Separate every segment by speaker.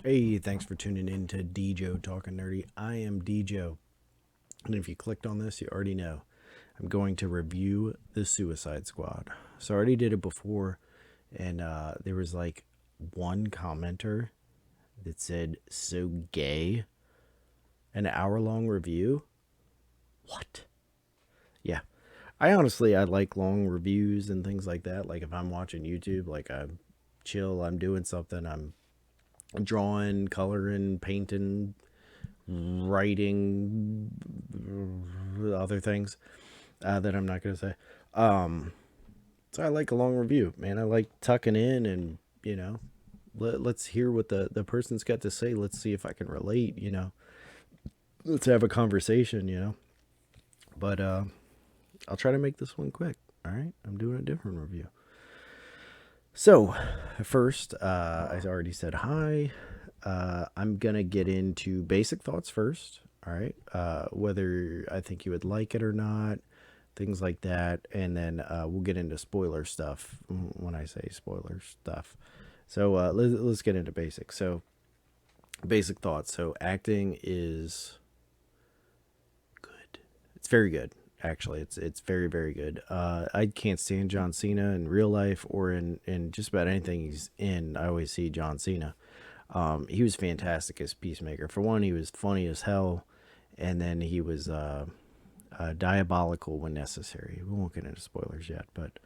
Speaker 1: Hey, thanks for tuning in to Djo Talking Nerdy. I am Djo, and if you clicked on this, you already know I'm going to review the Suicide Squad. So I already did it before, and there was like one commenter that said, "So gay." An hour-long review? What? Yeah. I like long reviews and things like that. Like if I'm watching YouTube, like I'm chill, I'm doing something, I'm drawing, coloring, painting, writing, other things that I'm not going to say. Um, so I like a long review, man. I like tucking in and, let's hear what the person's got to say. Let's see if I can relate. Let's have a conversation. But I'll try to make this one quick. All right. I'm doing a different review. So, first, I already said hi. I'm going to get into basic thoughts first. All right. Whether I think you would like it or not, things like that. And then we'll get into spoiler stuff when I say spoiler stuff. So let's get into basics. So, basic thoughts. So, acting is good. It's very good. Actually, it's very very good. I can't stand John Cena in real life or in just about anything he's in. I always see John Cena. He was fantastic as Peacemaker. For one, he was funny as hell, and then he was diabolical when necessary. We won't get into spoilers yet, but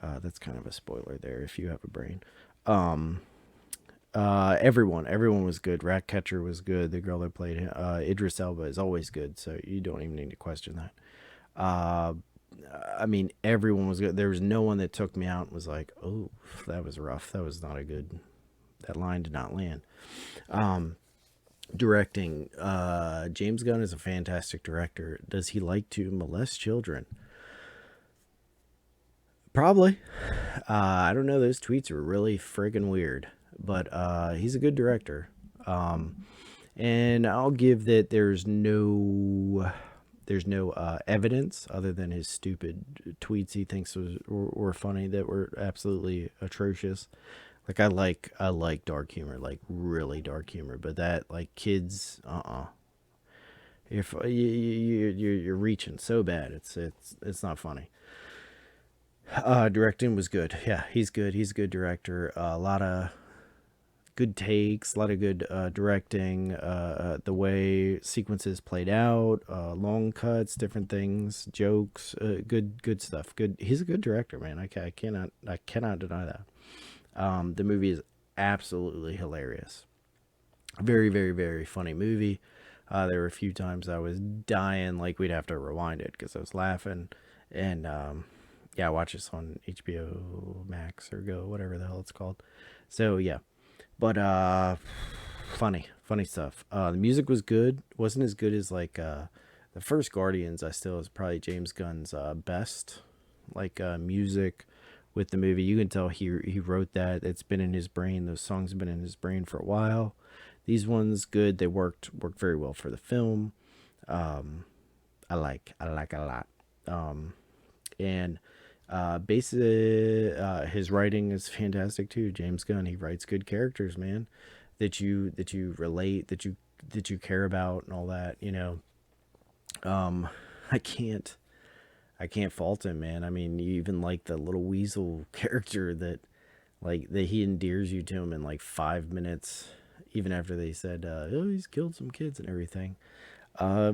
Speaker 1: that's kind of a spoiler there if you have a brain. Um, everyone was good. Ratcatcher was good. The girl that played him, Idris Elba, is always good, so you don't even need to question that. Uh, I mean, everyone was good. There was no one that took me out and was like, "Oh, that was rough. That was not a good. That line did not land." Um, Directing. James Gunn is a fantastic director. Does he like to molest children? Probably. I don't know. Those tweets are really friggin' weird, but he's a good director. Um, and I'll give that there's no evidence other than his stupid tweets he thinks were funny that were absolutely atrocious. Like I like dark humor, like really dark humor, but that like kids, if you're reaching so bad, it's not funny. Directing was good. Yeah, he's good. He's a good director. A lot of good takes, a lot of good directing, the way sequences played out, long cuts, different things, jokes, good stuff. Good. He's a good director, man. I cannot deny that. The movie is absolutely hilarious. Very, very, very funny movie. There were a few times I was dying, like we'd have to rewind it because I was laughing. And yeah, I watched this on HBO Max or Go, whatever the hell it's called. So yeah, but funny stuff. The music was good. Wasn't as good as like the first Guardians. I still is probably James Gunn's best like music with the movie. You can tell he wrote that. It's been in his brain. Those songs have been in his brain for a while. These ones good. They worked very well for the film. Um, I like it a lot. And basically, his writing is fantastic too. James Gunn, he writes good characters, man, that you relate, that you care about, and all that. Um, I can't fault him, man. I mean, you even like the little weasel character that he endears you to him in like 5 minutes, even after they said, "Oh, he's killed some kids and everything." Uh,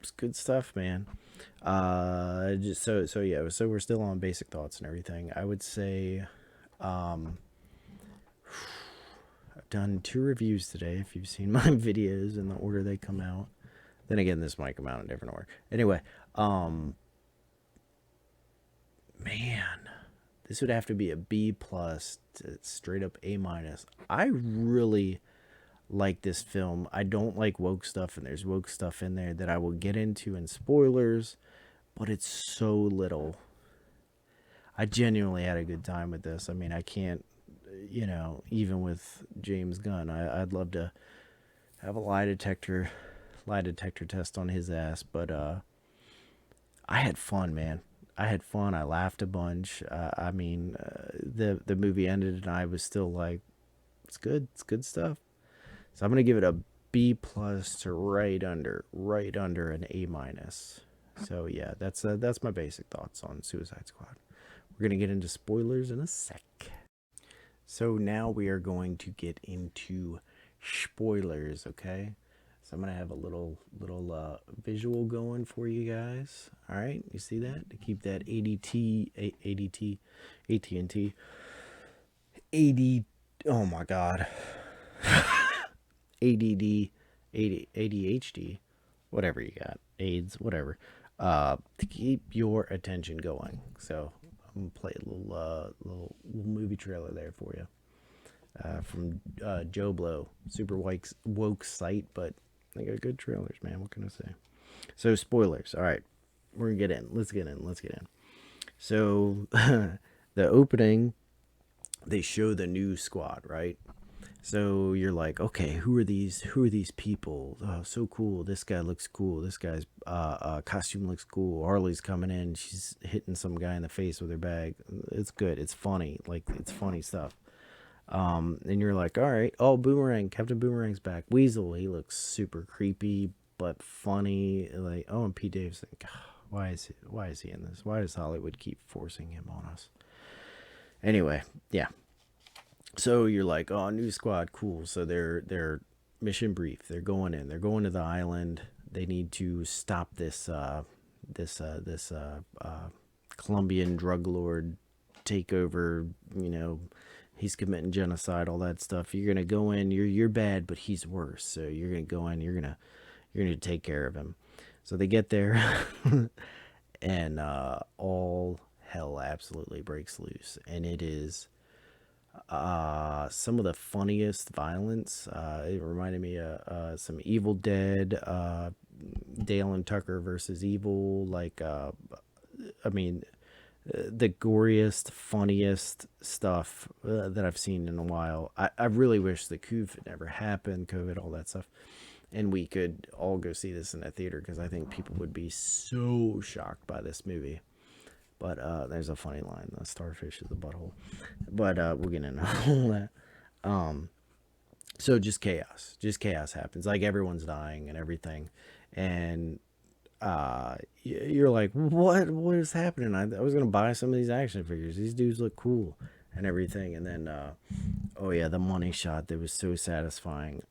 Speaker 1: it's good stuff, man. Just so yeah. So we're still on basic thoughts and everything. I would say, um, I've done 2 reviews today. If you've seen my videos in the order they come out, then again, this might come out in a different order. Anyway, um, man, this would have to be a B plus to straight up A minus. I really like this film. I don't like woke stuff, and there's woke stuff in there that I will get into in spoilers, but it's so little. I genuinely had a good time with this. I mean, I can't, even with James Gunn, I'd love to have a lie detector test on his ass, but I had fun, man. I had fun. I laughed a bunch. I mean, the movie ended, and I was still like, it's good. It's good stuff. So I'm gonna give it a B plus to right under an A minus. So yeah, that's my basic thoughts on Suicide Squad. We're gonna get into spoilers in a sec. So now we are going to get into spoilers, okay? So I'm gonna have a little visual going for you guys. All right, you see that? To keep that ADT, AT&T, AD. Oh my God, ADD, ADHD, whatever you got, AIDS, whatever. To keep your attention going. So I'm gonna play a little movie trailer there for you. From Joe Blow. Super woke site, but they got good trailers, man. What can I say? So, spoilers. All right. We're going to get in. Let's get in. So, the opening, they show the new squad, right? So you're like, okay, who are these? Who are these people? Oh, so cool. This guy looks cool. This guy's costume looks cool. Harley's coming in. She's hitting some guy in the face with her bag. It's good. It's funny. Like, it's funny stuff. And you're like, all right, oh, Boomerang, Captain Boomerang's back. Weasel, he looks super creepy but funny. Like, oh, and Pete Davidson, God, why is he in this? Why does Hollywood keep forcing him on us? Anyway, yeah. So you're like, oh, new squad, cool. So they're mission brief. They're going in. They're going to the island. They need to stop this Colombian drug lord takeover. He's committing genocide, all that stuff. You're gonna go in. You're bad, but he's worse. So you're gonna go in. You're gonna take care of him. So they get there, and all hell absolutely breaks loose, and it is some of the funniest violence. It reminded me of some Evil Dead, Dale and Tucker versus Evil. Like, I mean, the goriest, funniest stuff that I've seen in a while. I really wish the coup had never happened, COVID, all that stuff, and we could all go see this in a theater because I think people would be so shocked by this movie. But there's a funny line: "The starfish is a butthole." But we'll get into all that. Um, so just chaos happens. Like everyone's dying and everything, and you're like, what is happening? I was gonna buy some of these action figures. These dudes look cool and everything. And then, oh yeah, the money shot that was so satisfying.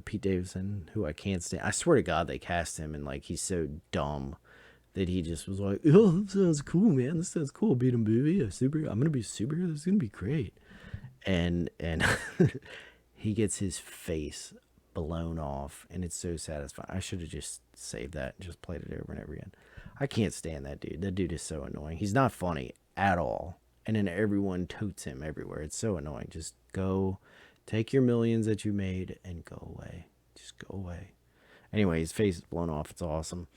Speaker 1: Pete Davidson, who I can't stand. I swear to God, they cast him and like he's so dumb that he just was like, oh, this sounds cool, man. This sounds cool. Beat a movie, a super. I'm gonna be a superhero. This is gonna be great. And he gets his face blown off, and it's so satisfying. I should have just saved that and just played it over and over again. I can't stand that dude. That dude is so annoying. He's not funny at all, and then everyone totes him everywhere. It's so annoying. Just go, take your millions that you made, and go away. Just go away. Anyway, his face is blown off. It's awesome.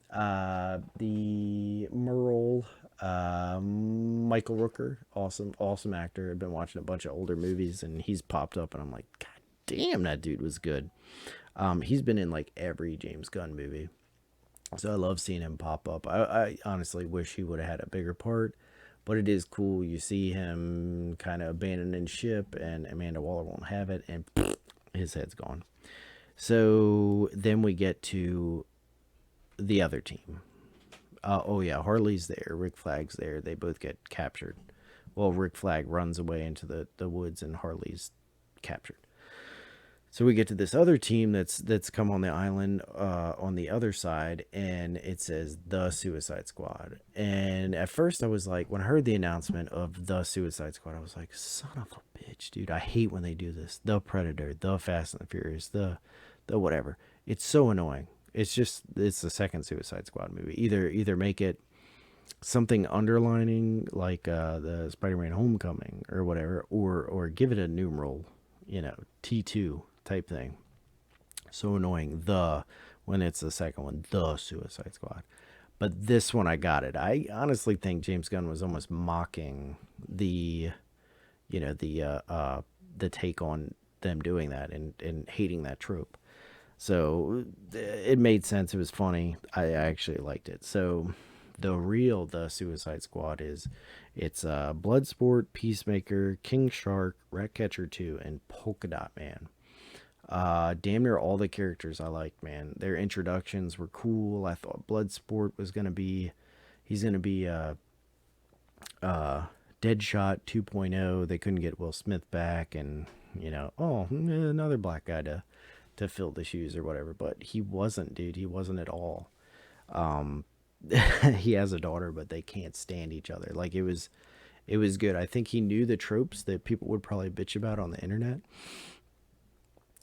Speaker 1: The Merle, Michael Rooker, awesome actor. I've been watching a bunch of older movies, and he's popped up, and I'm like, God damn, that dude was good. He's been in like every James Gunn movie, so I love seeing him pop up. I honestly wish he would have had a bigger part, but it is cool. You see him kind of abandoning ship, and Amanda Waller won't have it, and his head's gone. So then we get to the other team. Oh yeah, Harley's there, Rick Flag's there. They both get captured. Well, Rick Flag runs away into the woods, and Harley's captured. So we get to this other team that's come on the island on the other side, and it says the Suicide Squad. And at first, I was like, when I heard the announcement of the Suicide Squad, I was like, son of a bitch, dude! I hate when they do this. The Predator, the Fast and the Furious, the whatever. It's so annoying. It's the second Suicide Squad movie. Either make it something underlining like the Spider-Man Homecoming or whatever, or give it a numeral, T2 type thing. So annoying. When it's the second one, the Suicide Squad. But this one, I got it. I honestly think James Gunn was almost mocking the take on them doing that and hating that trope. So it made sense. It was funny. I actually liked it. So the Suicide Squad it's Bloodsport, Peacemaker, King Shark, Ratcatcher 2, and Polka Dot Man. Damn near all the characters I liked, man. Their introductions were cool. I thought Bloodsport was gonna be, he's gonna be Deadshot 2.0. They couldn't get Will Smith back, and another black guy to fill the shoes or whatever. But he wasn't, dude. He wasn't at all. Um, he has a daughter, but they can't stand each other. Like it was good. I think he knew the tropes that people would probably bitch about on the internet,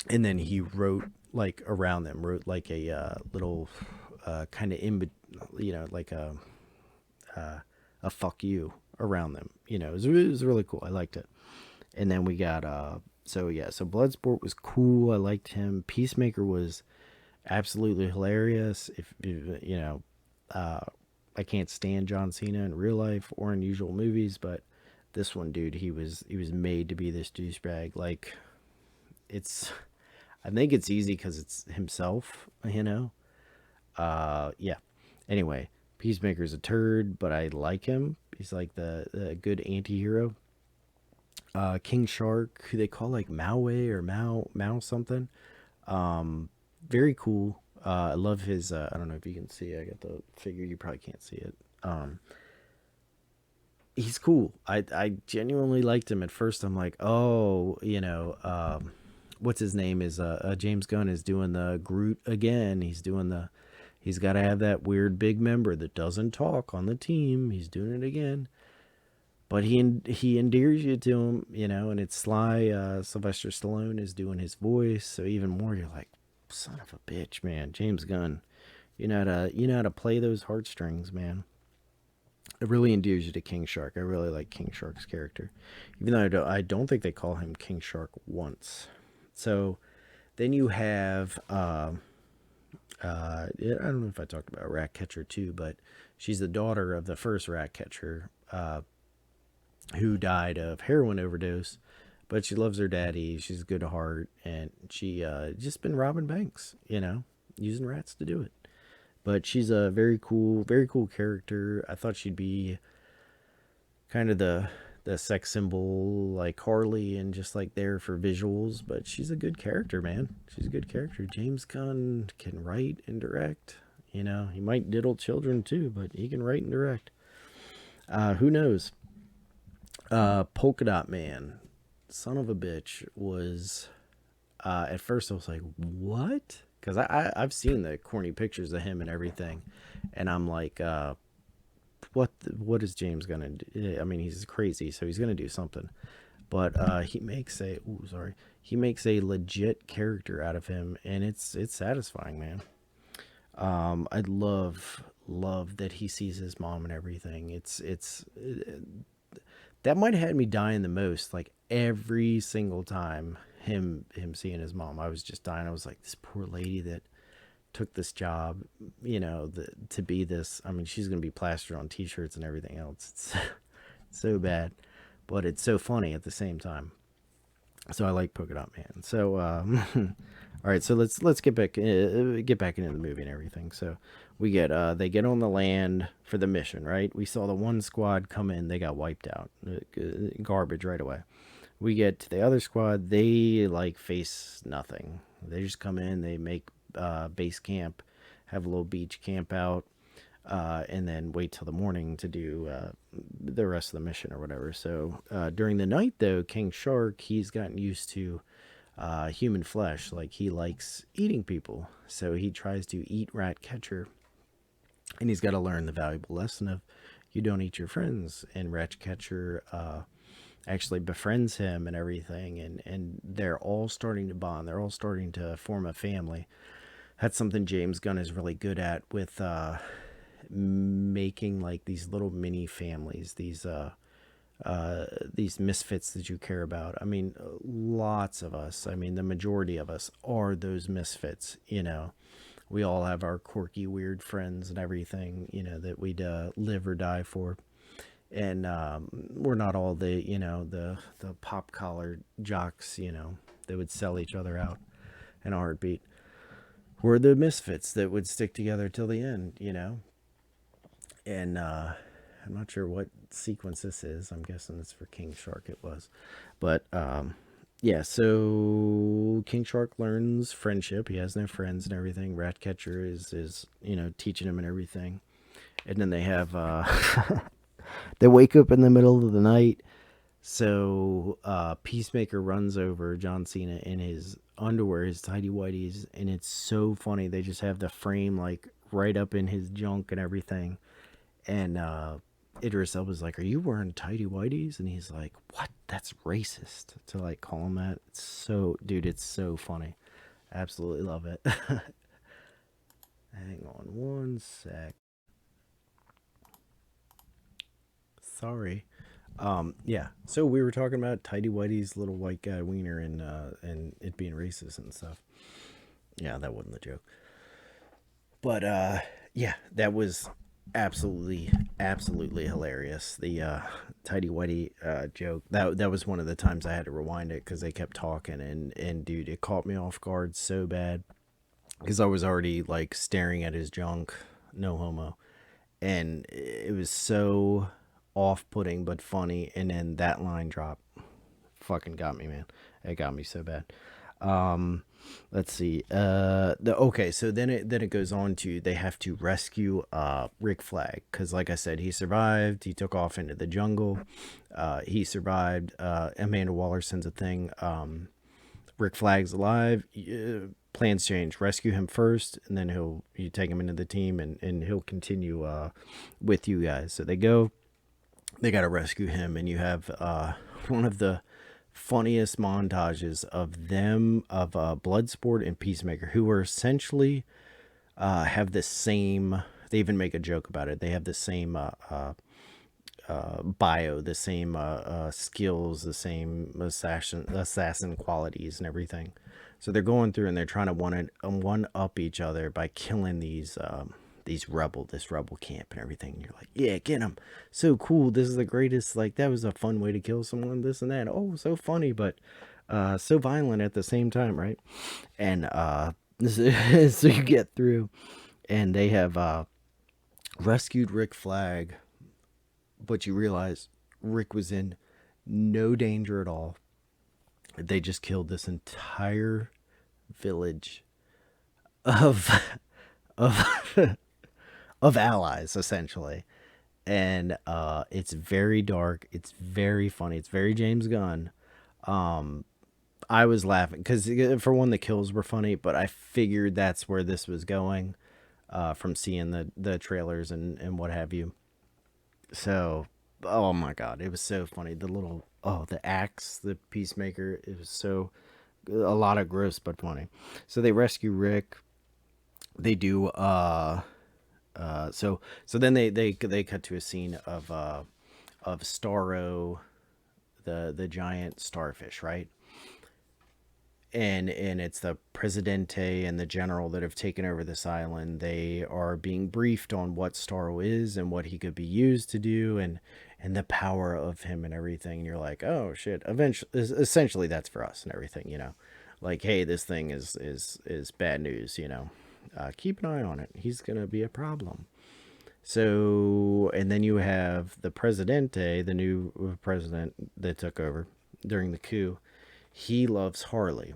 Speaker 1: and then he wrote like around them. Wrote like a little kind of like a fuck you around them. It was really cool. I liked it. And then we got so Bloodsport was cool. I liked him. Peacemaker was absolutely hilarious. If uh, I can't stand John Cena in real life or in usual movies, but this one, dude, he was made to be this douchebag. Like it's, I think it's easy because it's himself. Yeah. Anyway, Peacemaker's a turd, but I like him. He's like the good anti-hero. King Shark, who they call like Maui or Mao something. Um, Very cool. I love his. I don't know if you can see. I got the figure. You probably can't see it. Um, he's cool. I genuinely liked him at first. I'm like, oh, what's his name is James Gunn is doing the Groot again. He's got to have that weird big member that doesn't talk on the team. He's doing it again. But he endears you to him, and it's Sly. Sylvester Stallone is doing his voice, so even more, you're like, son of a bitch, man, James Gunn. You know how to play those heartstrings, man. It really endears you to King Shark. I really like King Shark's character, even though I don't think they call him King Shark once. So then you have yeah, I don't know if I talked about Ratcatcher too, but she's the daughter of the first Ratcatcher, who died of heroin overdose. But she loves her daddy. She's good at heart, and she just been robbing banks, using rats to do it. But she's a very cool character. I thought she'd be kind of the sex symbol like Harley and just like there for visuals, but she's a good character, man. She's a good character. James Gunn can write and direct. He might diddle children too, but he can write and direct. Who knows? Polka Dot Man, son of a bitch, was at first I was like, what? Because I've seen the corny pictures of him and everything, and I'm like, what is James gonna do? I mean, he's crazy, so he's gonna do something. But he makes a legit character out of him, and it's satisfying, man. I love that he sees his mom and everything. That might have had me dying the most. Like every single time him seeing his mom, I was just dying. I was like, this poor lady that took this job, to be this. I mean, she's gonna be plastered on T-shirts and everything else. It's so bad, but it's so funny at the same time. So I like Polka Dot Man. So all right, so let's get back into the movie and everything. So they get on the land for the mission, right? We saw the one squad come in, they got wiped out, garbage right away. We get to the other squad, they like face nothing. They just come in, they make base camp, have a little beach camp out, and then wait till the morning to do the rest of the mission or whatever. So during the night, though, King Shark, he's gotten used to human flesh. Like he likes eating people, so he tries to eat Ratcatcher, and he's got to learn the valuable lesson of you don't eat your friends. And Ratcatcher actually befriends him and everything, and they're all starting to bond. They're all starting to form a family. That's something James Gunn is really good at with making like these little mini families, these misfits that you care about. I mean, lots of us, I mean, the majority of us are those misfits, We all have our quirky, weird friends and everything, that we'd live or die for. And we're not all the pop collar jocks, that would sell each other out in a heartbeat. We're the misfits that would stick together till the end. And I'm not sure what sequence this is. I'm guessing it's for King Shark. It was, but Yeah, so King Shark learns friendship. He has no friends and everything. Ratcatcher is teaching him and everything. And then they have they wake up in the middle of the night. So Peacemaker runs over John Cena in his underwear, his tidy whities, and it's so funny. They just have the frame like right up in his junk and everything. And Idris Elba's like, "Are you wearing tidy whities?" And he's like, "What? That's racist to like call him that." It's so, dude, it's so funny. Absolutely love it. Hang on one sec. Sorry. Yeah. So we were talking about Tidy Whitey's little white guy wiener and it being racist and stuff. Yeah, that wasn't the joke. But yeah, that was absolutely hilarious. The Tidy Whitey joke. That was one of the times I had to rewind it because they kept talking and dude, it caught me off guard so bad because I was already like staring at his junk, no homo, and it was so off-putting but funny. And then that line drop fucking got me, man. It got me so bad. Um, let's see. Okay, so then it goes on to they have to rescue Rick Flag because, like I said, he survived. He took off into the jungle. He survived. Amanda Waller sends a thing. Rick Flag's alive. Plans change. Rescue him first, and then you take him into the team, and he'll continue with you guys. So they go. They got to rescue him, and you have one of the funniest montages of them of Bloodsport and Peacemaker, who are essentially have the same. They even make a joke about it. They have the same bio, the same skills, the same assassin qualities and everything. So they're going through and they're trying to one up each other by killing these this rebel camp and everything. And you're like, yeah, get them. So cool. This is the greatest. Like that was a fun way to kill someone. This and that. Oh, so funny, but so violent at the same time, right? And so you get through, and they have rescued Rick Flag, but you realize Rick was in no danger at all. They just killed this entire village of of of allies essentially. And it's very dark, it's very funny, it's very James Gunn. I was laughing because for one the kills were funny, but I figured that's where this was going from seeing the trailers and what have you. So, oh my god, it was so funny. The axe, the Peacemaker, it was so a lot of gross but funny. So they rescue Rick. They do so then they cut to a scene of Starro, the giant starfish, right? And it's the presidente and the general that have taken over this island. They are being briefed on what Starro is and what he could be used to do, and the power of him and everything. And you're like, oh shit, eventually essentially that's for us and everything, like, hey, this thing is bad news, keep an eye on it, he's gonna be a problem. So, and then you have the presidente, the new president that took over during the coup. He loves Harley,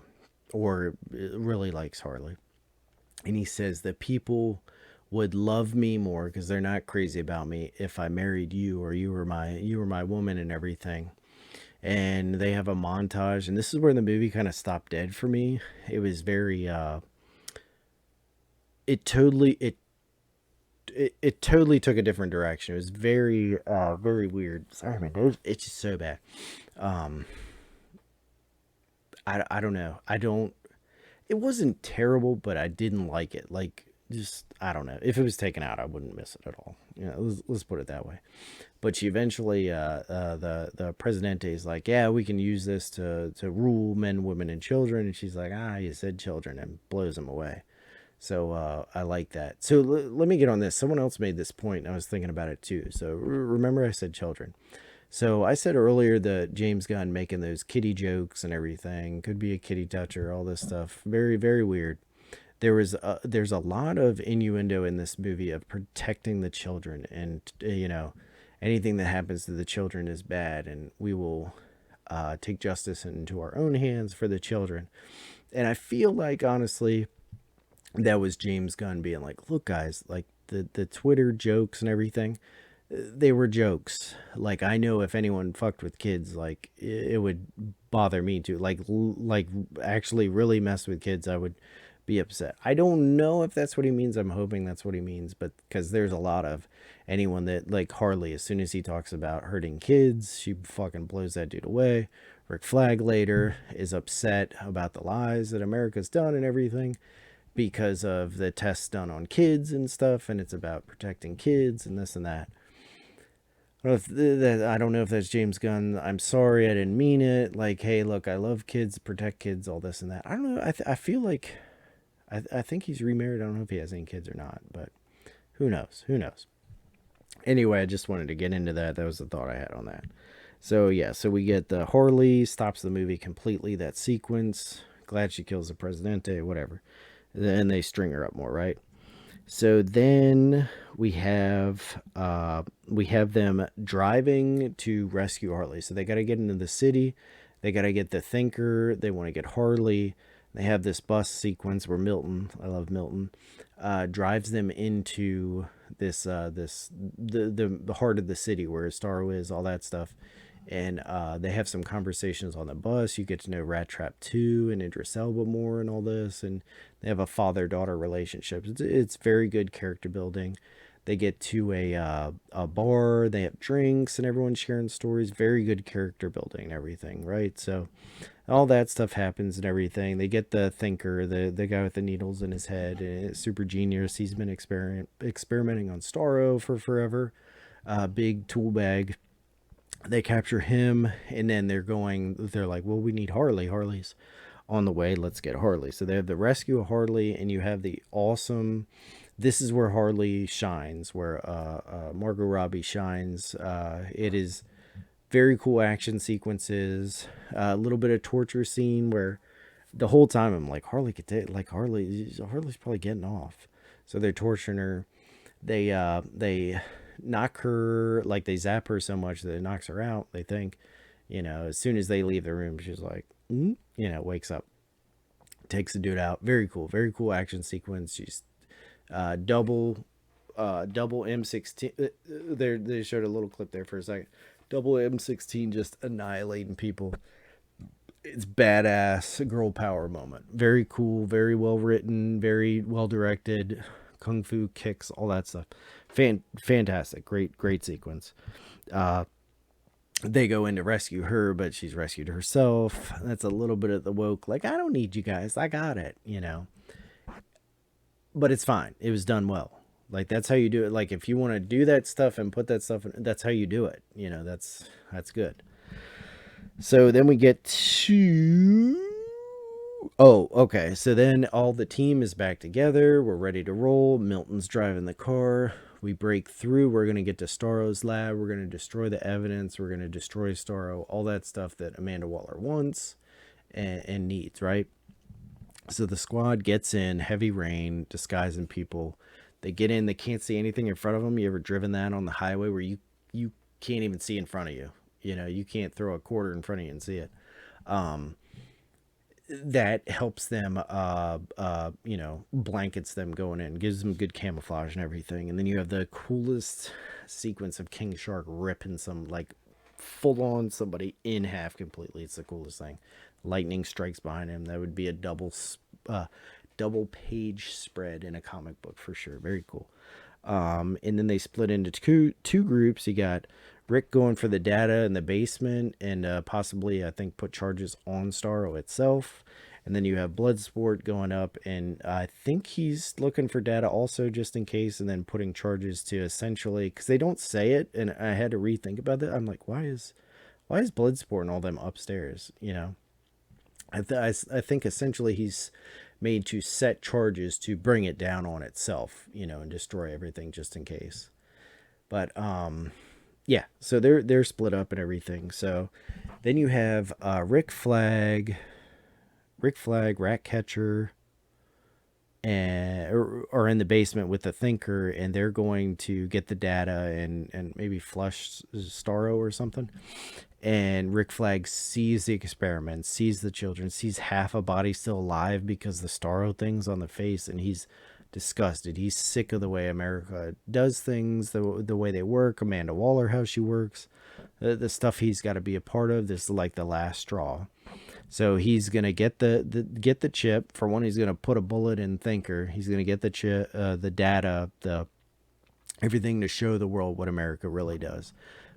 Speaker 1: or really likes Harley. And he says that people would love me more because they're not crazy about me if I married you, or you were my woman and everything. And they have a montage, and this is where the movie kind of stopped dead for me. It was very it totally it totally took a different direction. It was very weird. Sorry, man, it's just so bad. Um, I don't know. I don't. It wasn't terrible, but I didn't like it. Like, just I don't know. If it was taken out, I wouldn't miss it at all. Let's put it that way. But she eventually, the presidente is like, yeah, we can use this to rule men, women, and children. And she's like, ah, you said children, and blows them away. So I like that. So let me get on this. Someone else made this point, and I was thinking about it too. So remember, I said children. So I said earlier that James Gunn making those kitty jokes and everything could be a kitty toucher, all this stuff. Very weird. There's a lot of innuendo in this movie of protecting the children, and anything that happens to the children is bad, and we will take justice into our own hands for the children. And I feel like, honestly, that was James Gunn being like, look, guys, like the Twitter jokes and everything, they were jokes. Like, I know if anyone fucked with kids, like it would bother me too. Like actually really mess with kids, I would be upset. I don't know if that's what he means. I'm hoping that's what he means, but because there's a lot of anyone that, like Harley, as soon as he talks about hurting kids, she fucking blows that dude away. Rick Flag later is upset about the lies that America's done and everything because of the tests done on kids and stuff, and it's about protecting kids and this and that. I don't know if that's James Gunn. I'm sorry, I didn't mean it. Like, hey, look, I love kids, protect kids, all this and that. I don't know. I feel like I think he's remarried. I don't know if he has any kids or not, but who knows? Who knows? Anyway, I just wanted to get into that. That was the thought I had on that. So yeah, so we get the Harley stops the movie completely. That sequence. Glad she kills the Presidente, whatever. Then they string her up more, right? So then we have them driving to rescue Harley. So they got to get into the city. They got to get the Thinker. They want to get Harley. They have this bus sequence where Milton, I love Milton, drives them into the heart of the city where Starro is, all that stuff. And they have some conversations on the bus. You get to know Rat Trap 2 and Idris Elba more and all this. And they have a father-daughter relationship. It's very good character building. They get to a bar. They have drinks and everyone's sharing stories. Very good character building and everything, right? So all that stuff happens and everything. They get the Thinker, the guy with the needles in his head. And it's super genius. He's been experimenting on Starro for forever. Big tool bag. They capture him, and then they're like, well, we need Harley's on the way, let's get Harley. So they have the rescue of Harley, and you have the awesome, this is where Harley shines, where Margot Robbie shines. It is very cool action sequences, a little bit of torture scene where the whole time I'm like, Harley could take, like Harley's probably getting off. So they're torturing her. They knock her, like they zap her so much that it knocks her out. They think, as soon as they leave the room, she's like, wakes up, takes the dude out. Very cool action sequence. She's double M16. They showed a little clip there for a second. Double M16 just annihilating people. It's badass girl power moment. Very cool, very well written, very well directed. Kung fu kicks, all that stuff. Fantastic, great sequence. They go in to rescue her, but she's rescued herself. That's a little bit of the woke, like, I don't need you guys, I got it, But it's fine. It was done well. Like, that's how you do it. Like, if you want to do that stuff and put that stuff in, that's how you do it. That's good. So then we get to, oh, okay. So then all the team is back together. We're ready to roll. Milton's driving the car. We break through. We're going to get to Starro's lab. We're going to destroy the evidence. We're going to destroy Starro. All that stuff that Amanda Waller wants and needs, right? So the squad gets in, heavy rain, disguising people. They get in. They can't see anything in front of them. You ever driven that on the highway where you can't even see in front of you? You can't throw a quarter in front of you and see it. That helps them, blankets them going in, gives them good camouflage and everything. And then you have the coolest sequence of King Shark ripping some, like, full on somebody in half completely. It's the coolest thing. Lightning strikes behind him. That would be a double page spread in a comic book for sure. Very cool. And then they split into two groups. You got Rick going for the data in the basement and possibly, I think, put charges on Starro itself. And then you have Bloodsport going up, and I think he's looking for data also just in case, and then putting charges to essentially, because they don't say it, and I had to rethink about that. I'm like, why is Bloodsport and all them upstairs? I think essentially he's made to set charges to bring it down on itself, and destroy everything just in case. But yeah, so they're split up and everything. So then you have Rick Flag, Ratcatcher, and are in the basement with the Thinker, and they're going to get the data and maybe flush Starro or something. And Rick Flag sees the experiment, sees the children, sees half a body still alive because the Starro thing's on the face, and he's disgusted. He's sick of the way America does things, the way they work, Amanda Waller, how she works, the stuff he's got to be a part of. This is like the last straw. So he's gonna get the chip. For one, he's gonna put a bullet in Thinker. He's gonna get the chip, the data, the everything to show the world what America really does.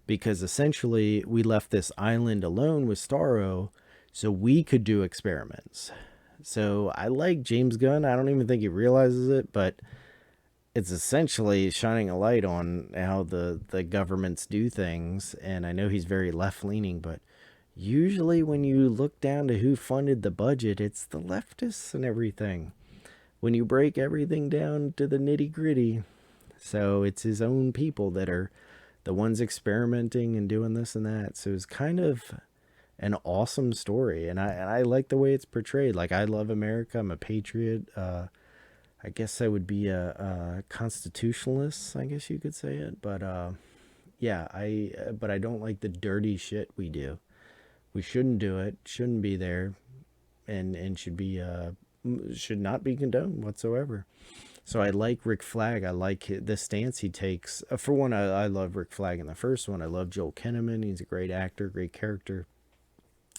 Speaker 1: Because essentially, we left this island alone with Starro so we could do experiments. So I like James Gunn. I don't even think he realizes it, but it's essentially shining a light on how the governments do things. And I know he's very left leaning, but usually when you look down to who funded the budget, it's the leftists and everything. When you break everything down to the nitty gritty, so it's his own people that are the ones experimenting and doing this and that. So it's kind of an awesome story, and I like the way it's portrayed. Like, I love America. I'm a patriot. I guess I would be a constitutionalist, I guess you could say it. But yeah, but I don't like the dirty shit we do. We shouldn't do it. Shouldn't be there, and should not be condoned whatsoever. So I like Rick Flag. I like the stance he takes. For one, I love Rick Flag in the first one. I love Joel Kinnaman. He's a great actor, great character.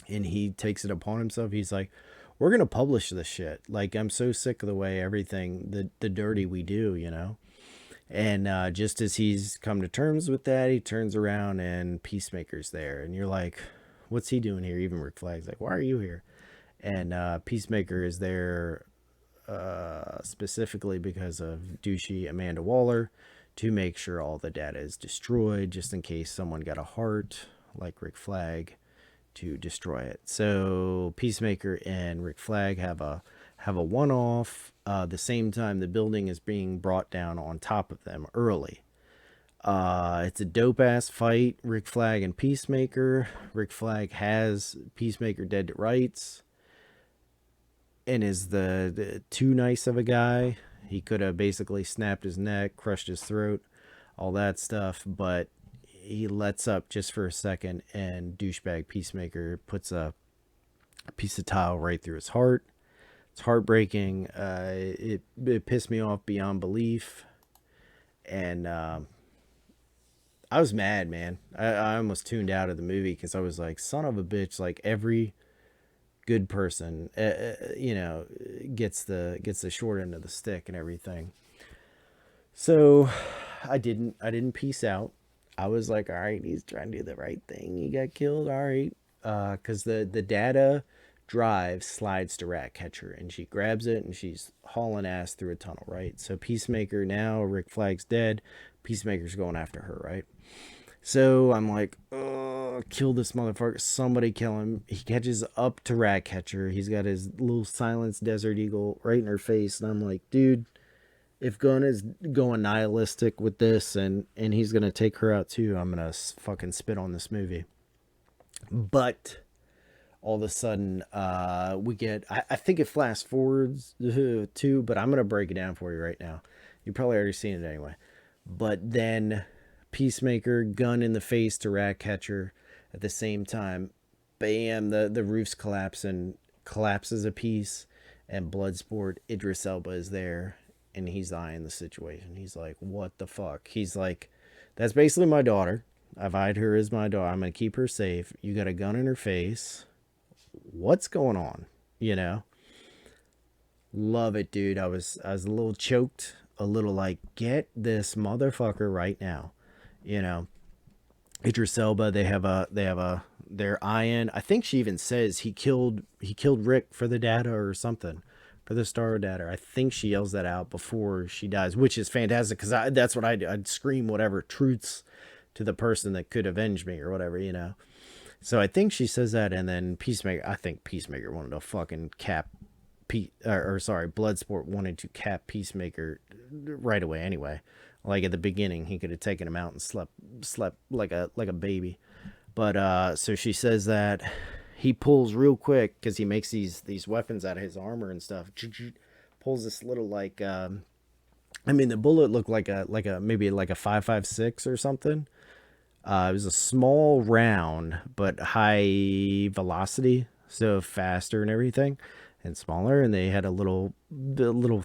Speaker 1: And he takes it upon himself. He's like, we're going to publish this shit. Like, I'm so sick of the way everything, the dirty we do, you know? And just as he's come to terms with that, he turns around and Peacemaker's there. And you're like, what's he doing here? Even Rick Flag's like, why are you here? And Peacemaker is there specifically because of douchey Amanda Waller to make sure all the data is destroyed, just in case someone got a heart like Rick Flag to destroy it. So Peacemaker and Rick Flag have a one-off. The same time the building is being brought down on top of them early. It's a dope ass fight. Rick Flag and Peacemaker. Rick Flag has Peacemaker dead to rights and is the too nice of a guy. He could have basically snapped his neck, crushed his throat, all that stuff, but he lets up just for a second, and douchebag Peacemaker puts a piece of tile right through his heart. It's heartbreaking. It pissed me off beyond belief, and I was mad, man. I almost tuned out of the movie because I was like, son of a bitch. Like, every good person, gets the short end of the stick and everything. So I didn't peace out. I was like, all right, he's trying to do the right thing. He got killed. All right. Because the data drive slides to Ratcatcher, and she grabs it and she's hauling ass through a tunnel, right? So Peacemaker, now Rick Flag's dead. Peacemaker's going after her, right? So I'm like, oh, kill this motherfucker. Somebody kill him. He catches up to Ratcatcher. He's got his little silenced Desert Eagle right in her face. And I'm like, dude, if Gunn is going nihilistic with this and he's going to take her out too, I'm going to fucking spit on this movie. But all of a sudden, we get, I think it fast forwards too, but I'm going to break it down for you right now. You've probably already seen it anyway. But then Peacemaker, gun in the face to Ratcatcher at the same time. Bam, the roof's collapsing, collapses a piece, and Bloodsport, Idris Elba is there, and he's eyeing the situation. He's like, what the fuck? He's like, that's basically my daughter. I've eyed her as my daughter. I'm going to keep her safe. You got a gun in her face. What's going on? You know? Love it, dude. I was a little choked, a little like, get this motherfucker right now. You know, Idris Elba, they're eyeing. I think she even says he killed Rick for the data or something, for the Star data. I think she yells that out before she dies, which is fantastic because that's what I'd scream whatever truths to the person that could avenge me or whatever, you know. So I think she says that, and then Peacemaker. I think Peacemaker wanted to fucking cap Bloodsport wanted to cap Peacemaker right away anyway. Like at the beginning, he could have taken him out and slept like a baby. But so she says that he pulls real quick because he makes these weapons out of his armor and stuff. Pulls this little like I mean the bullet looked like a maybe like a 5.56 or something. It was a small round, but high velocity, so faster and everything, and smaller. And they had a little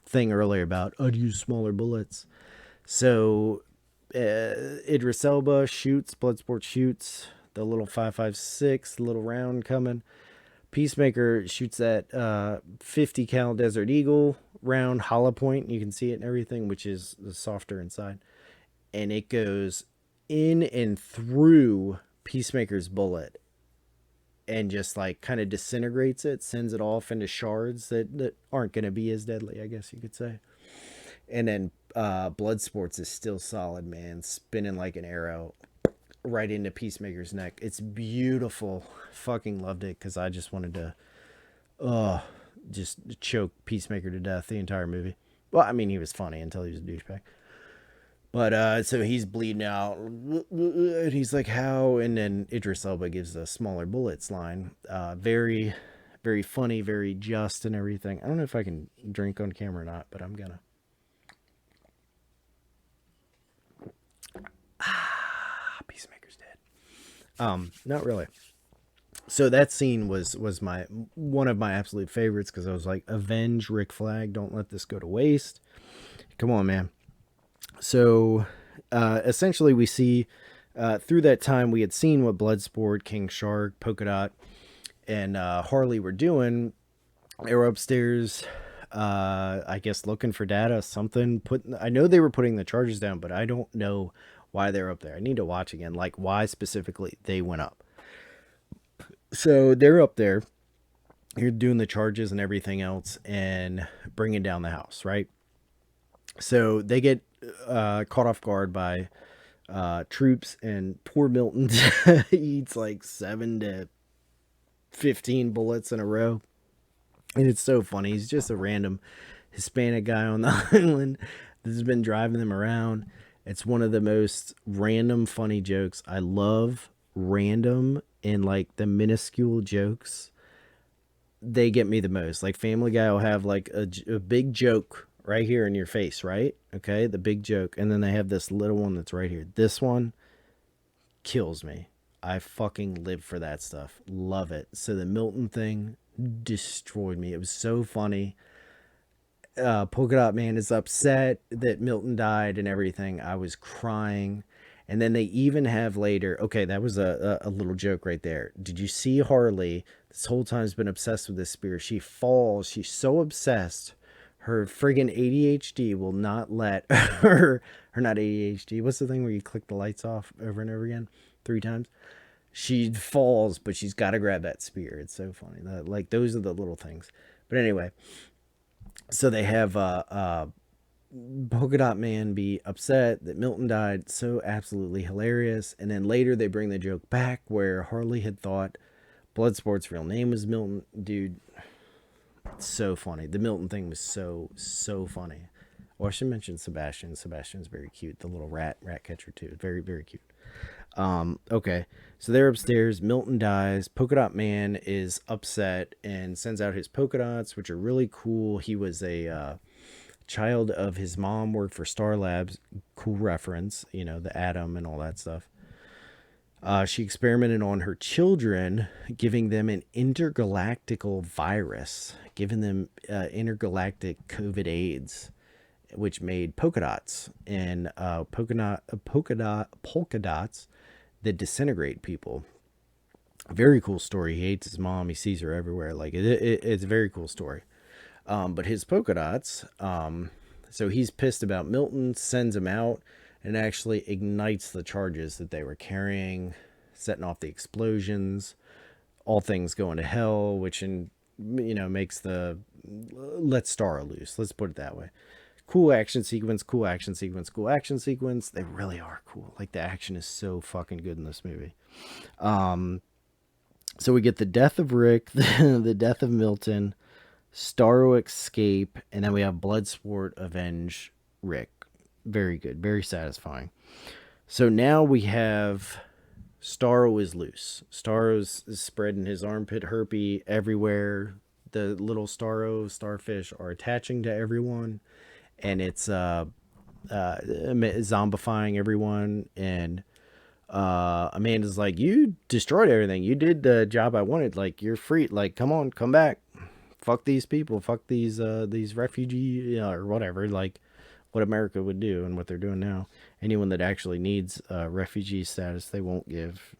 Speaker 1: thing earlier about I'd use smaller bullets. So Idris Elba shoots, Bloodsport shoots the little 5.56, the little round coming. Peacemaker shoots that 50 cal Desert Eagle round hollow point. You can see it and everything, which is the softer inside, and it goes in and through Peacemaker's bullet and just like kind of disintegrates it, sends it off into shards that aren't going to be as deadly, I guess you could say. And then Bloodsports is still solid, man, spinning like an arrow right into Peacemaker's neck. It's beautiful. Fucking loved it because I just wanted to, uh, just choke Peacemaker to death the entire movie. Well, I mean, he was funny until he was a douchebag. But so he's bleeding out, and he's like, "How?" And then Idris Elba gives a smaller bullets line. Very, very funny, very just, and everything. I don't know if I can drink on camera or not, but I'm gonna. Peacemaker's dead. Not really. So that scene was my one of my absolute favorites because I was like, "Avenge Rick Flag! Don't let this go to waste." Come on, man. So essentially, we see through that time we had seen what Bloodsport, King Shark, Polka Dot, and Harley were doing. They were upstairs, I guess, looking for data, something. I know they were putting the charges down, but I don't know why they're up there. I need to watch again, like why specifically they went up. So they're up there. You're doing the charges and everything else, and bringing down the house, right? So they get caught off guard by troops, and poor Milton eats like 7 to 15 bullets in a row. And it's so funny. He's just a random Hispanic guy on the island that has been driving them around. It's one of the most random funny jokes. I love random and like the minuscule jokes. They get me the most. Like Family Guy will have like a big joke right here in your face, right? Okay, the big joke. And then they have this little one that's right here. This one kills me. I fucking live for that stuff. Love it. So the Milton thing destroyed me. It was so funny. Polka Dot Man is upset that Milton died and everything. I was crying. And then they even have later, okay, that was a little joke right there. Did you see Harley? This whole time has been obsessed with this spear. She falls. She's so obsessed. Her friggin' ADHD will not let her not ADHD. What's the thing where you click the lights off over and over again 3 times? She falls, but she's got to grab that spear. It's so funny. Like those are the little things. But anyway, so they have Polka Dot Man be upset that Milton died. So absolutely hilarious. And then later they bring the joke back where Harley had thought Bloodsport's real name was Milton. Dude, so funny. The Milton thing was so funny. Oh, I should mention Sebastian. Sebastian's very cute. The little rat catcher too. Very very cute. Okay, so they're upstairs. Milton dies. Polka Dot Man is upset and sends out his polka dots, which are really cool. He was a child of his mom, worked for Star Labs. Cool reference, the atom and all that stuff. She experimented on her children, giving them an intergalactical virus, giving them intergalactic COVID AIDS, which made polka dots and polka dots that disintegrate people. Very cool story. He hates his mom. He sees her everywhere. Like it's a very cool story. But his polka dots. So he's pissed about Milton. Sends him out and actually ignites the charges that they were carrying, setting off the explosions. All things going to hell, which makes the let Starro loose. Let's put it that way. Cool action sequence, cool action sequence, cool action sequence. They really are cool. Like the action is so fucking good in this movie. So we get the death of Rick, the death of Milton, Starro escape, and then we have Bloodsport avenge Rick. Very good, very satisfying. So now we have Starro is loose. Starro's is spreading his armpit herpes everywhere. The little starfish are attaching to everyone, and it's zombifying everyone. And Amanda's like, you destroyed everything. You did the job I wanted. Like, you're free. Like, come on, come back. Fuck these people. Fuck these refugee or whatever. Like, what America would do and what they're doing now. Anyone that actually needs refugee status, they won't give.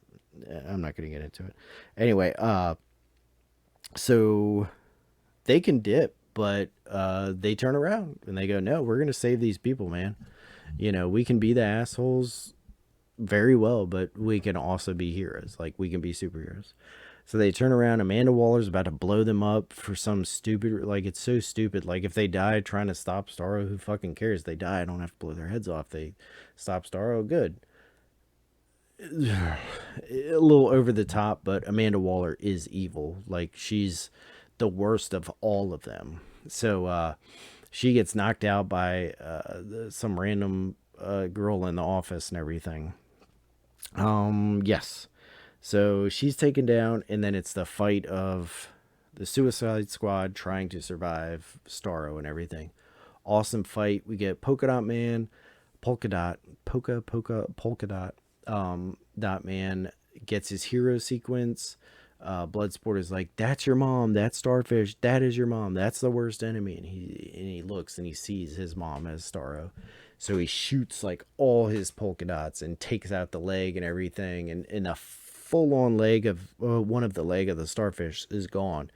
Speaker 1: I'm not going to get into it. Anyway, so they can dip, but they turn around and they go, no, we're going to save these people, man. We can be the assholes very well, but we can also be heroes. Like, we can be superheroes. So they turn around. Amanda Waller's about to blow them up for some stupid, like, it's so stupid. Like, if they die trying to stop Starro, who fucking cares? They die. I don't have to blow their heads off. They stop Starro, good. A little over the top, but Amanda Waller is evil. Like, she's the worst of all of them. So she gets knocked out by some random girl in the office and everything. Yes. So she's taken down, and then it's the fight of the Suicide Squad trying to survive Starro and everything. Awesome fight. We get Polka Dot Man, Polka Dot, Dot Man gets his hero sequence. Bloodsport is like, that's your mom, that's Starfish, that is your mom, that's the worst enemy. And he looks and he sees his mom as Starro. So he shoots like all his polka dots and takes out the leg and everything. And a full on leg of one of the leg of the Starfish is gone.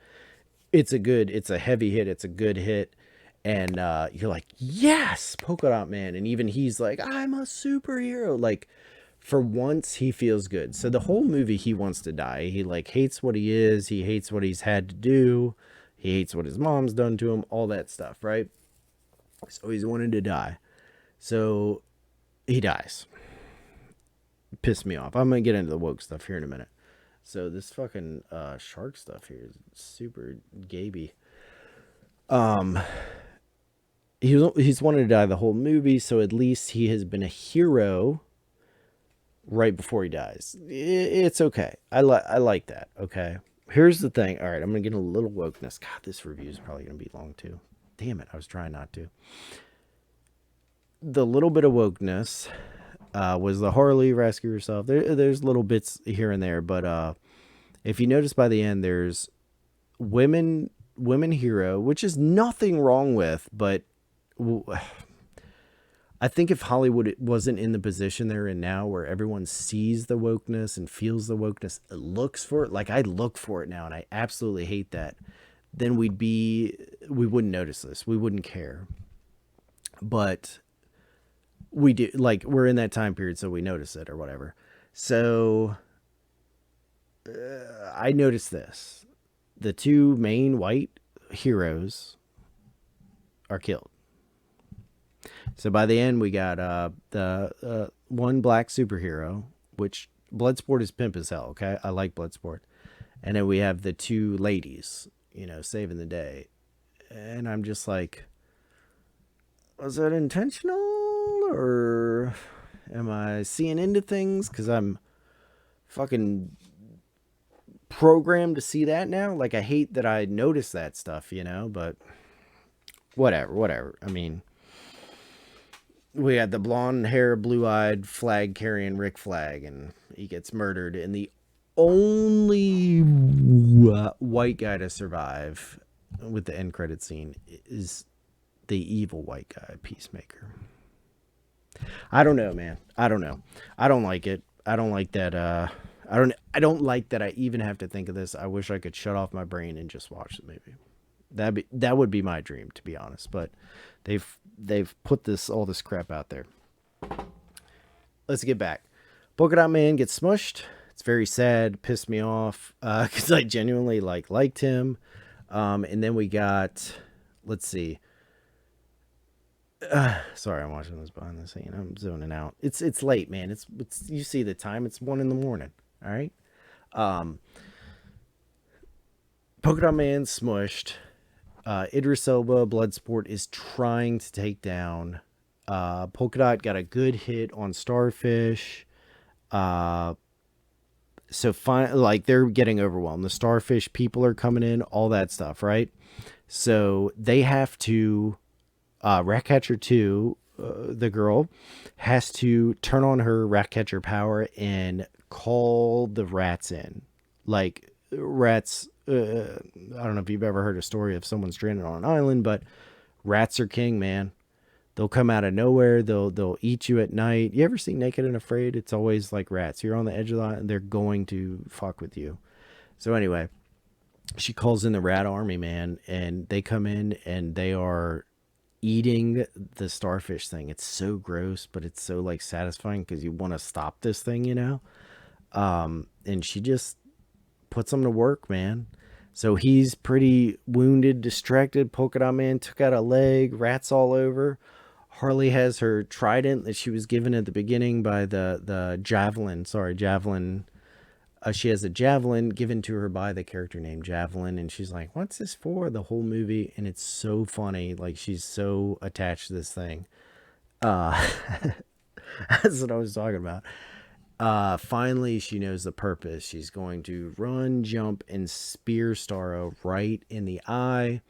Speaker 1: It's a heavy hit. It's a good hit. And you're like, yes, Polka Dot Man. And even he's like, I'm a superhero. Like, for once, he feels good. So the whole movie, he wants to die. He like hates what he is. He hates what he's had to do. He hates what his mom's done to him. All that stuff, right? So he's wanted to die. So he dies. Pissed me off. I'm gonna get into the woke stuff here in a minute. So this fucking shark stuff here is super gaby. Um, he's wanted to die the whole movie, so at least he has been a hero right before he dies. It's okay. I like that. Okay. Here's the thing. All right, I'm gonna get a little wokeness. God, this review is probably gonna be long too. Damn it, I was trying not to. The little bit of wokeness was the Harley rescue herself. There's little bits here and there, but if you notice by the end, there's women hero, which is nothing wrong with, but I think if Hollywood wasn't in the position they're in now, where everyone sees the wokeness and feels the wokeness, looks for it, like I look for it now, and I absolutely hate that, then we wouldn't notice this. We wouldn't care. But we do, like, we're in that time period, so we notice it or whatever. So I noticed this. The two main white heroes are killed. So by the end, we got the one black superhero, which Bloodsport is pimp as hell. Okay, I like Bloodsport, and then we have the two ladies, saving the day, and I'm just like, was that intentional, or am I seeing into things? Because I'm fucking programmed to see that now. Like, I hate that I noticed that stuff, but whatever. I mean, we had the blonde hair, blue eyed, flag carrying Rick Flag, and he gets murdered. And the only white guy to survive with the end credit scene is the evil white guy, Peacemaker. I don't know, man. I don't know. I don't like it. I don't like that. I don't like that I even have to think of this. I wish I could shut off my brain and just watch the movie. That would be my dream, to be honest. But they've put all this crap out there. Let's get back. Polka Dot Man gets smushed. It's very sad. Pissed me off because I genuinely liked him. And then we got, let's see. Sorry, I'm watching this behind the scene. I'm zoning out. It's late, man. It's you see the time. It's 1 a.m. All right. Polka Dot Man smushed. Idris Elba, Bloodsport, is trying to take down. Polka Dot got a good hit on Starfish. So they're getting overwhelmed. The Starfish people are coming in, all that stuff, right? So they have to Ratcatcher 2 the girl has to turn on her rat catcher power and call the rats in. Like rats, I don't know if you've ever heard a story of someone stranded on an island, but rats are king, man. They'll come out of nowhere. They'll eat you at night. You ever see Naked and Afraid? It's always like rats. You're on the edge of the island, they're going to fuck with you. So anyway, she calls in the rat army, man, and they come in and they are eating the starfish thing. It's so gross, but it's so like satisfying because you want to stop this thing, you know. And she just puts him to work, man. So he's pretty wounded, distracted. Polka Dot Man took out a leg, rats all over. Harley has her trident that she was given at the beginning by the javelin. Sorry, javelin. She has a javelin given to her by the character named Javelin, and she's like, "What's this for?" The whole movie, and it's so funny. Like she's so attached to this thing. Uh, that's what I was talking about. Finally, she knows the purpose. She's going to run, jump, and spear Starro right in the eye.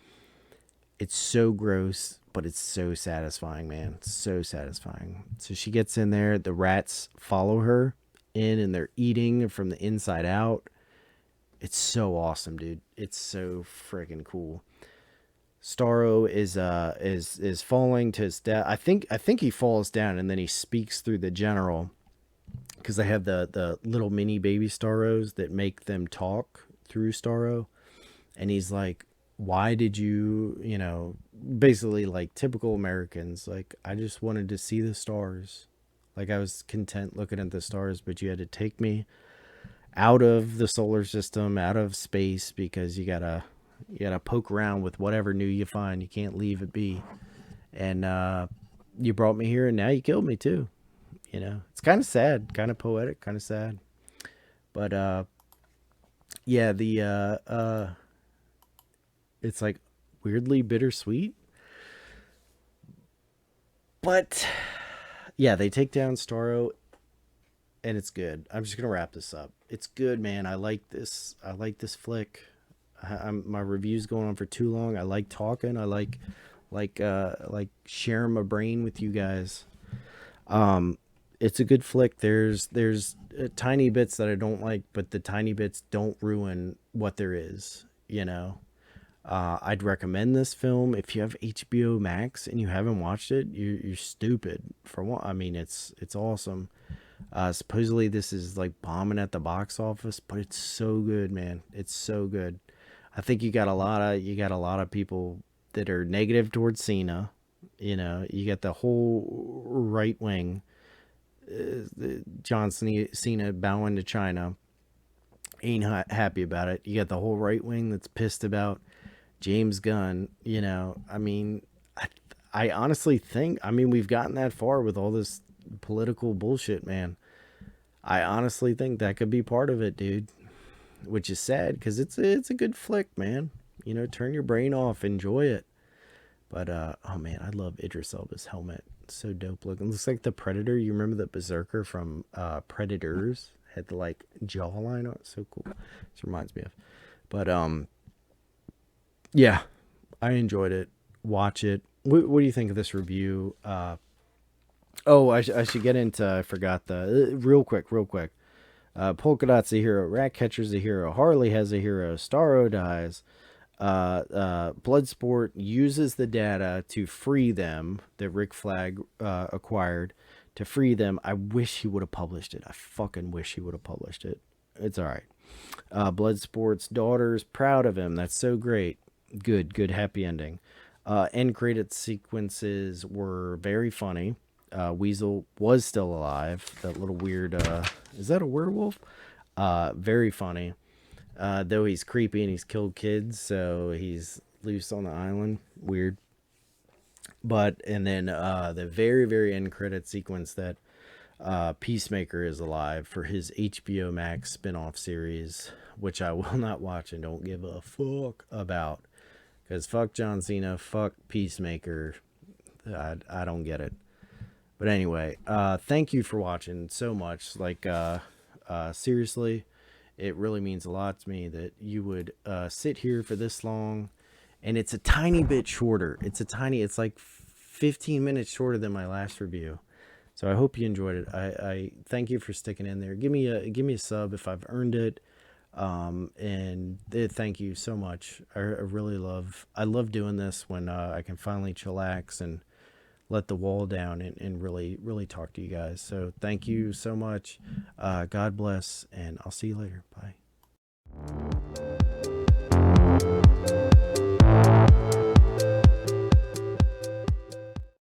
Speaker 1: It's so gross, but it's so satisfying, man. It's so satisfying. So she gets in there. The rats follow her in, and they're eating from the inside out. It's so awesome, dude. It's so freaking cool. Starro is falling to his death. I think he falls down, and then he speaks through the general because they have the little mini baby Starros that make them talk through Starro, and he's like, "Why did you, basically like typical Americans, like I just wanted to see the stars, like I was content looking at the stars, but you had to take me out of the solar system, out of space, because you gotta poke around with whatever new you find. You can't leave it be, and you brought me here, and now you killed me too." It's kind of sad, kind of poetic, kind of sad, but yeah, the it's like weirdly bittersweet, but yeah, they take down Starro, and it's good. I'm just gonna wrap this up. It's good, man. I like this. I like this flick. My review's going on for too long. I like talking. I like sharing my brain with you guys. It's a good flick. There's tiny bits that I don't like, but the tiny bits don't ruin what there is. I'd recommend this film if you have HBO Max and you haven't watched it. You're stupid for one. I mean, it's awesome. Supposedly this is like bombing at the box office, but it's so good, man. It's so good. I think you got a lot of people that are negative towards Cena. You got the whole right wing, John Cena bowing to China, ain't happy about it. You got the whole right wing that's pissed about James Gunn. I mean, I honestly think, I mean, we've gotten that far with all this political bullshit, man. I honestly think that could be part of it, dude. Which is sad because it's a good flick, man. Turn your brain off, enjoy it. But oh man, I love Idris Elba's helmet. It's so dope looking. It looks like the Predator. You remember the Berserker from Predators? Had the like jawline on it. So cool. This reminds me of. But yeah, I enjoyed it. Watch it. What do you think of this review? Oh, I should get into. I forgot the real quick. Polka Dot's a hero. Ratcatcher's a hero. Harley has a hero. Starro dies. Bloodsport uses the data to free them that Rick Flag acquired to free them. I wish he would have published it. I fucking wish he would have published it. It's all right. Bloodsport's daughter's proud of him. That's so great. Good, happy ending. End credit sequences were very funny. Weasel was still alive. That little weird, is that a werewolf? Very funny. Though he's creepy and he's killed kids, so he's loose on the island. Weird. And then the very, very end credit sequence that Peacemaker is alive for his HBO Max spin-off series, which I will not watch and don't give a fuck about. Because fuck John Cena, fuck Peacemaker. I don't get it. But anyway, thank you for watching so much. Like, seriously, it really means a lot to me that you would sit here for this long. And it's a tiny bit shorter. It's like 15 minutes shorter than my last review. So I hope you enjoyed it. I thank you for sticking in there. Give me a sub if I've earned it. And thank you so much. I love doing this when I can finally chillax and let the wall down and really talk to you guys. So thank you so much. God bless, and I'll see you later. Bye.